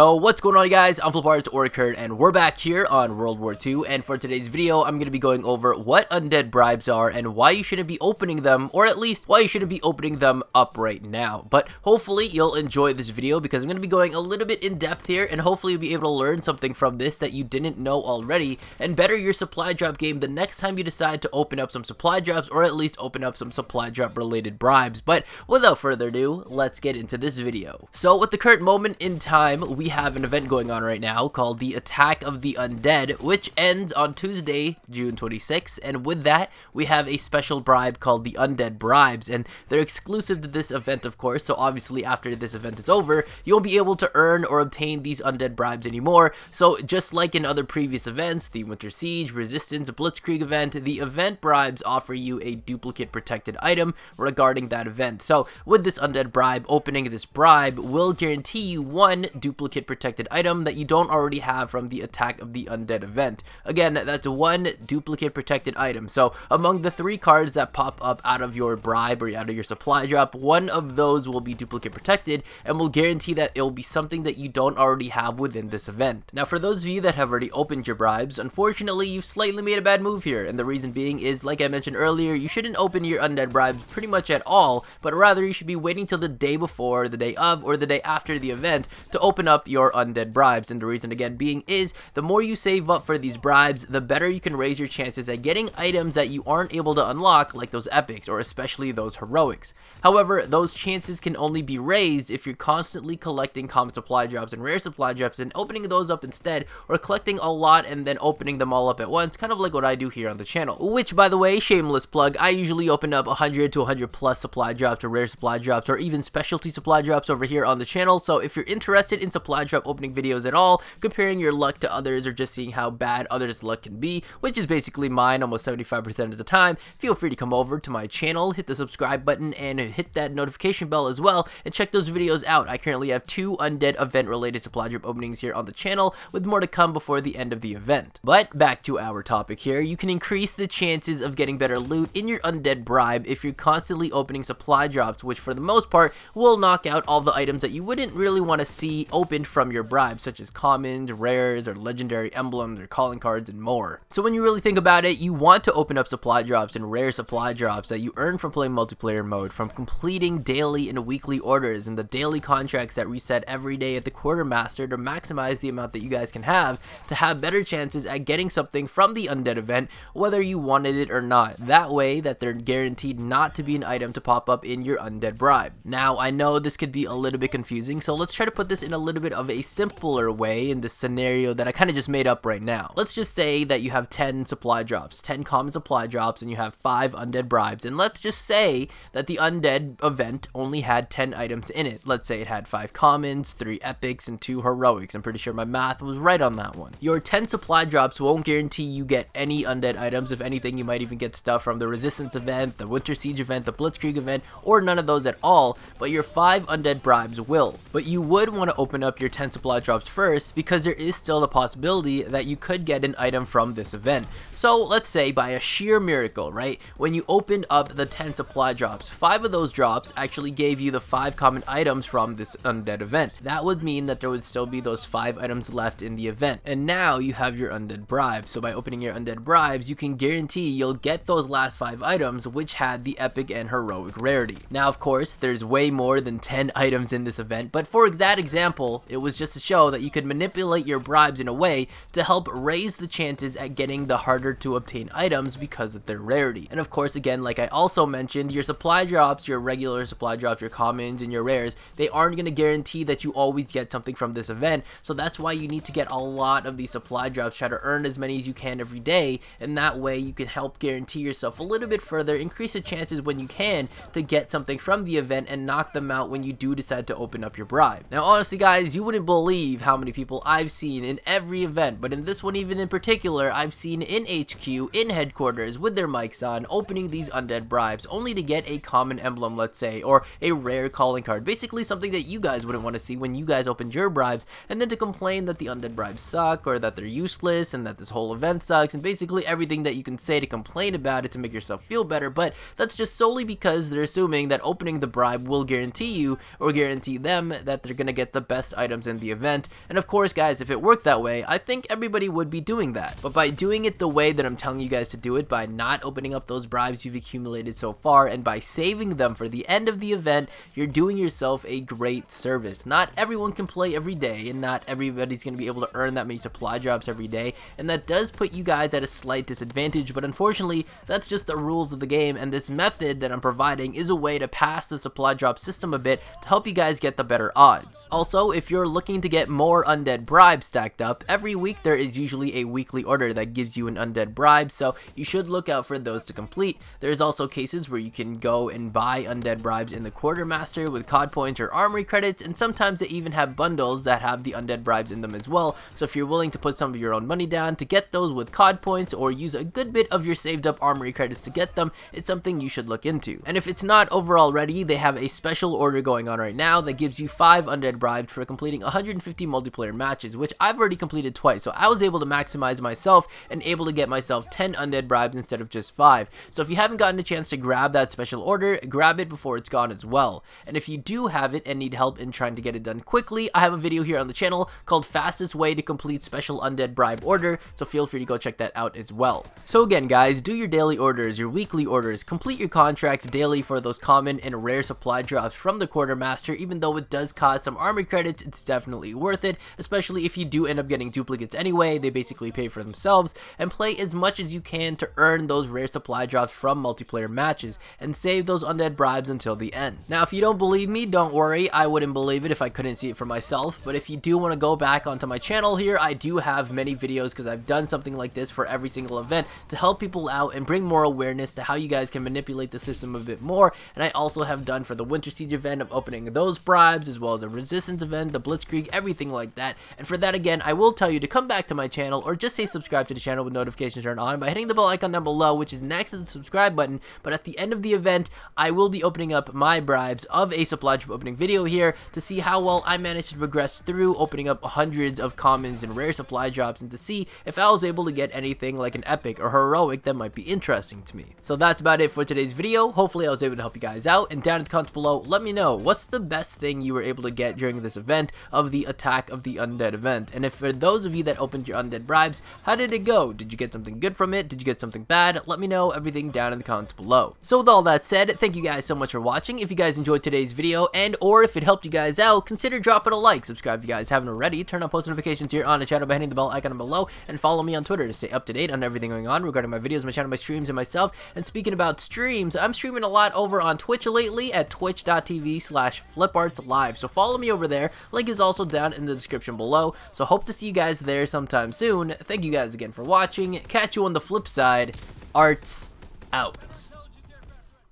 Yo, what's going on, you guys? I'm FlipArtz or Kurt, and we're back here on World War II, and for today's video, I'm going to be going over what undead bribes are and why you shouldn't be opening them, or at least why you shouldn't be opening them up right now. But hopefully, you'll enjoy this video because I'm going to be going a little bit in depth here, and hopefully you'll be able to learn something from this that you didn't know already, and better your supply drop game the next time you decide to open up some supply drops, or at least open up some supply drop related bribes. But without further ado, let's get into this video. So, at the current moment in time, we have an event going on right now called the Attack of the Undead, which ends on Tuesday, June 26th, and with that, we have a special bribe called the Undead Bribes, and they're exclusive to this event, of course, so obviously after this event is over, you won't be able to earn or obtain these Undead Bribes anymore. So just like in other previous events, the Winter Siege, Resistance, Blitzkrieg event, the event bribes offer you a duplicate protected item regarding that event. So with this Undead Bribe, opening this bribe will guarantee you one duplicate protected item that you don't already have from the Attack of the Undead event. Again, that's one duplicate protected item. So among the 3 cards that pop up out of your bribe or out of your supply drop, one of those will be duplicate protected and will guarantee that it will be something that you don't already have within this event. Now, for those of you that have already opened your bribes, unfortunately, you've slightly made a bad move here, and the reason being is, like I mentioned earlier, you shouldn't open your Undead Bribes pretty much at all, but rather you should be waiting till the day before, the day of, or the day after the event to open up your Undead Bribes. And the reason again being is, the more you save up for these bribes, the better you can raise your chances at getting items that you aren't able to unlock, like those epics, or especially those heroics. However, those chances can only be raised if you're constantly collecting common supply drops and rare supply drops and opening those up instead, or collecting a lot and then opening them all up at once, kind of like what I do here on the channel. Which, by the way, shameless plug, I usually open up 100 to 100 plus supply drops or rare supply drops or even specialty supply drops over here on the channel. So if you're interested in supply drop opening videos at all, comparing your luck to others or just seeing how bad others' luck can be, which is basically mine almost 75% of the time, feel free to come over to my channel, hit the subscribe button, and hit that notification bell as well, and check those videos out. I currently have 2 Undead event related supply drop openings here on the channel, with more to come before the end of the event. But back to our topic here, you can increase the chances of getting better loot in your Undead Bribe if you're constantly opening supply drops, which for the most part will knock out all the items that you wouldn't really want to see opened from your bribe, such as commons, rares, or legendary emblems, or calling cards, and more. So when you really think about it, you want to open up supply drops and rare supply drops that you earn from playing multiplayer mode, from completing daily and weekly orders and the daily contracts that reset every day at the quartermaster to maximize the amount that you guys can have to have better chances at getting something from the Undead event, whether you wanted it or not. That way that they're guaranteed not to be an item to pop up in your Undead Bribe. Now, I know this could be a little bit confusing, so let's try to put this in a little bit of a simpler way in this scenario that I kind of just made up right now. Let's just say that you have 10 supply drops, 10 common supply drops, and you have 5 Undead Bribes, and let's just say that the Undead event only had 10 items in it. Let's say it had 5 commons, 3 epics, and 2 heroics. I'm pretty sure my math was right on that one. Your 10 supply drops won't guarantee you get any Undead items. If anything, you might even get stuff from the Resistance event, the Winter Siege event, the Blitzkrieg event, or none of those at all, but your 5 Undead Bribes will. But you would want to open up your 10 supply drops first, because there is still the possibility that you could get an item from this event. So let's say by a sheer miracle, right, when you opened up the 10 supply drops, 5 of those drops actually gave you the 5 common items from this Undead event. That would mean that there would still be those 5 items left in the event, and now you have your Undead Bribes. So by opening your Undead Bribes, you can guarantee you'll get those last 5 items which had the epic and heroic rarity. Now, of course, there's way more than 10 items in this event, but for that example, it was just to show that you could manipulate your bribes in a way to help raise the chances at getting the harder to obtain items because of their rarity. And of course, again, like I also mentioned, your supply drops, your regular supply drops, your commons, and your rares, they aren't going to guarantee that you always get something from this event, so that's why you need to get a lot of these supply drops, try to earn as many as you can every day, and that way you can help guarantee yourself a little bit further, increase the chances when you can to get something from the event and knock them out when you do decide to open up your bribe. Now, honestly guys, you wouldn't believe how many people I've seen in every event, but in this one even in particular, I've seen in HQ, in headquarters, with their mics on, opening these Undead Bribes only to get a common emblem, let's say, or a rare calling card, basically something that you guys wouldn't want to see when you guys opened your bribes, and then to complain that the Undead Bribes suck, or that they're useless, and that this whole event sucks, and basically everything that you can say to complain about it to make yourself feel better. But that's just solely because they're assuming that opening the bribe will guarantee you, or guarantee them, that they're gonna get the best item items in the event. And of course guys, if it worked that way, I think everybody would be doing that. But by doing it the way that I'm telling you guys to do it, by not opening up those bribes you've accumulated so far, and by saving them for the end of the event, you're doing yourself a great service. Not everyone can play every day, and not everybody's going to be able to earn that many supply drops every day, and that does put you guys at a slight disadvantage, but unfortunately that's just the rules of the game, and this method that I'm providing is a way to pass the supply drop system a bit to help you guys get the better odds. Also, if you're looking to get more undead bribes stacked up, every week there is usually a weekly order that gives you an undead bribe, so you should look out for those to complete. There's also cases where you can go and buy undead bribes in the quartermaster with COD points or armory credits, and sometimes they even have bundles that have the undead bribes in them as well. So if you're willing to put some of your own money down to get those with COD points, or use a good bit of your saved up armory credits to get them, it's something you should look into. And if it's not over already, they have a special order going on right now that gives you 5 undead bribes for completing 150 multiplayer matches, which I've already completed twice, so I was able to maximize myself and able to get myself 10 undead bribes instead of just 5. So if you haven't gotten a chance to grab that special order, grab it before it's gone as well. And if you do have it and need help in trying to get it done quickly, I have a video here on the channel called Fastest Way to Complete Special Undead Bribe Order, so feel free to go check that out as well. So again guys, do your daily orders, your weekly orders, complete your contracts daily for those common and rare supply drops from the quartermaster. Even though it does cost some armory credits, it's definitely worth it, especially if you do end up getting duplicates anyway. They basically pay for themselves, and play as much as you can to earn those rare supply drops from multiplayer matches and save those undead bribes until the end. Now if you don't believe me, don't worry, I wouldn't believe it if I couldn't see it for myself, but if you do want to go back onto my channel here, I do have many videos because I've done something like this for every single event to help people out and bring more awareness to how you guys can manipulate the system a bit more. And I also have done for the Winter Siege event of opening those bribes, as well as the Resistance event, the Blitzkrieg, everything like that. And for that again, I will tell you to come back to my channel, or just say subscribe to the channel with notifications turned on by hitting the bell icon down below, which is next to the subscribe button. But at the end of the event, I will be opening up my bribes of a supply drop opening video here to see how well I managed to progress through opening up hundreds of commons and rare supply drops, and to see if I was able to get anything like an epic or heroic that might be interesting to me. So that's about it for today's video. Hopefully I was able to help you guys out, and down in the comments below, let me know what's the best thing you were able to get during this event of the Attack of the Undead event. And if for those of you that opened your undead bribes, how did it go? Did you get something good from it? Did you get something bad? Let me know everything down in the comments below. So with all that said, thank you guys so much for watching. If you guys enjoyed today's video, and or if it helped you guys out, consider dropping a like, subscribe if you guys haven't already, turn on post notifications here on the channel by hitting the bell icon below, and follow me on Twitter to stay up to date on everything going on regarding my videos, my channel, my streams, and myself. And speaking about streams, I'm streaming a lot over on Twitch lately at twitch.tv/FlipArtz live. So follow me over there. Link is also down in the description below. So hope to see you guys there sometime soon. Thank you guys again for watching. Catch you on the flip side. Arts out.